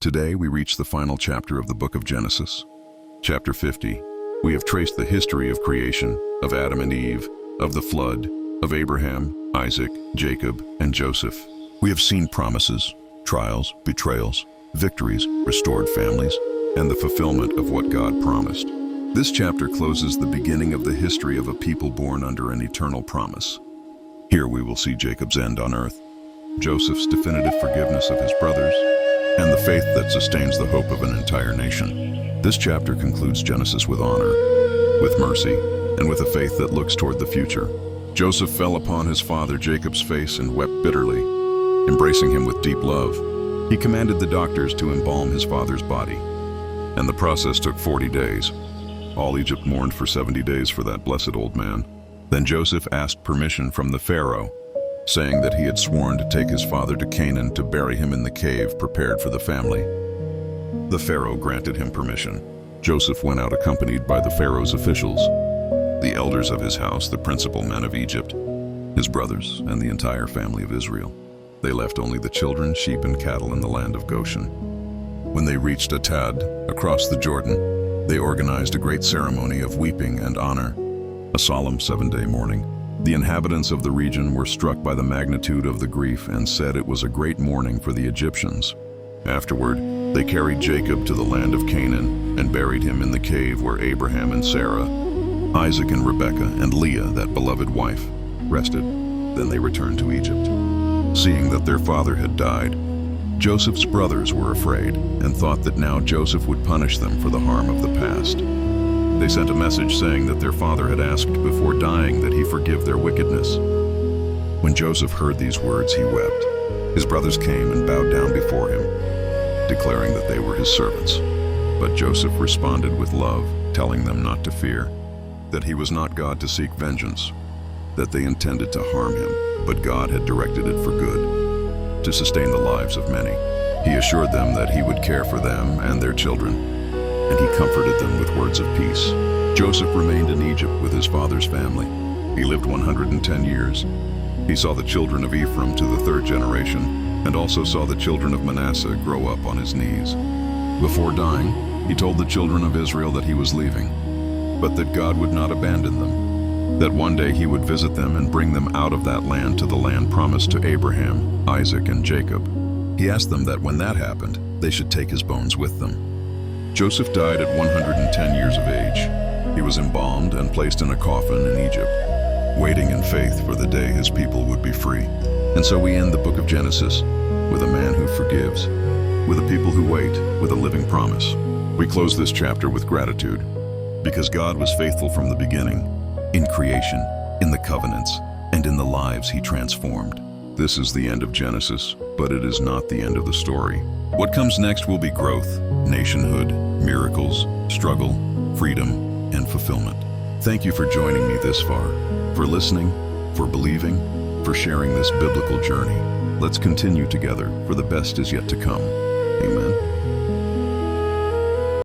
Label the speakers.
Speaker 1: Today we reach the final chapter of the book of Genesis. Chapter 50. We have traced the history of creation, of Adam and Eve, of the flood, of Abraham, Isaac, Jacob, and Joseph. We have seen promises, trials, betrayals, victories, restored families, and the fulfillment of what God promised. This chapter closes the beginning of the history of a people born under an eternal promise. Here we will see Jacob's end on earth, Joseph's definitive forgiveness of his brothers, and the faith that sustains the hope of an entire nation. This chapter concludes Genesis with honor, with mercy, and with a faith that looks toward the future. Joseph fell upon his father Jacob's face and wept bitterly. Embracing him with deep love, he commanded the doctors to embalm his father's body. And the process took 40 days. All Egypt mourned for 70 days for that blessed old man. Then Joseph asked permission from the Pharaoh, saying that he had sworn to take his father to Canaan to bury him in the cave prepared for the family. The Pharaoh granted him permission. Joseph went out accompanied by the Pharaoh's officials, the elders of his house, the principal men of Egypt, his brothers, and the entire family of Israel. They left only the children, sheep, and cattle in the land of Goshen. When they reached Atad, across the Jordan, they organized a great ceremony of weeping and honor, a solemn 7-day mourning. The inhabitants of the region were struck by the magnitude of the grief and said it was a great mourning for the Egyptians. Afterward, they carried Jacob to the land of Canaan and buried him in the cave where Abraham and Sarah, Isaac and Rebekah, and Leah, that beloved wife, rested. Then they returned to Egypt. Seeing that their father had died, Joseph's brothers were afraid and thought that now Joseph would punish them for the harm of the past. They sent a message saying that their father had asked before dying that he forgive their wickedness. When Joseph heard these words, he wept. His brothers came and bowed down before him, declaring that they were his servants. But Joseph responded with love, telling them not to fear, that he was not God to seek vengeance, that they intended to harm him, but God had directed it for good, to sustain the lives of many. He assured them that he would care for them and their children, and he comforted them with words of peace. Joseph remained in Egypt with his father's family. He lived 110 years. He saw the children of Ephraim to the 3rd generation, and also saw the children of Manasseh grow up on his knees. Before dying, he told the children of Israel that he was leaving, but that God would not abandon them, that one day he would visit them and bring them out of that land to the land promised to Abraham, Isaac, and Jacob. He asked them that when that happened, they should take his bones with them. Joseph died at 110 years of age. He was embalmed and placed in a coffin in Egypt, waiting in faith for the day his people would be free. And so we end the book of Genesis with a man who forgives, with a people who wait, with a living promise. We close this chapter with gratitude, because God was faithful from the beginning, in creation, in the covenants, and in the lives he transformed. This is the end of Genesis, but it is not the end of the story. What comes next will be growth, nationhood, miracles, struggle, freedom, and fulfillment. Thank you for joining me this far, for listening, for believing, for sharing this biblical journey. Let's continue together, for the best is yet to come.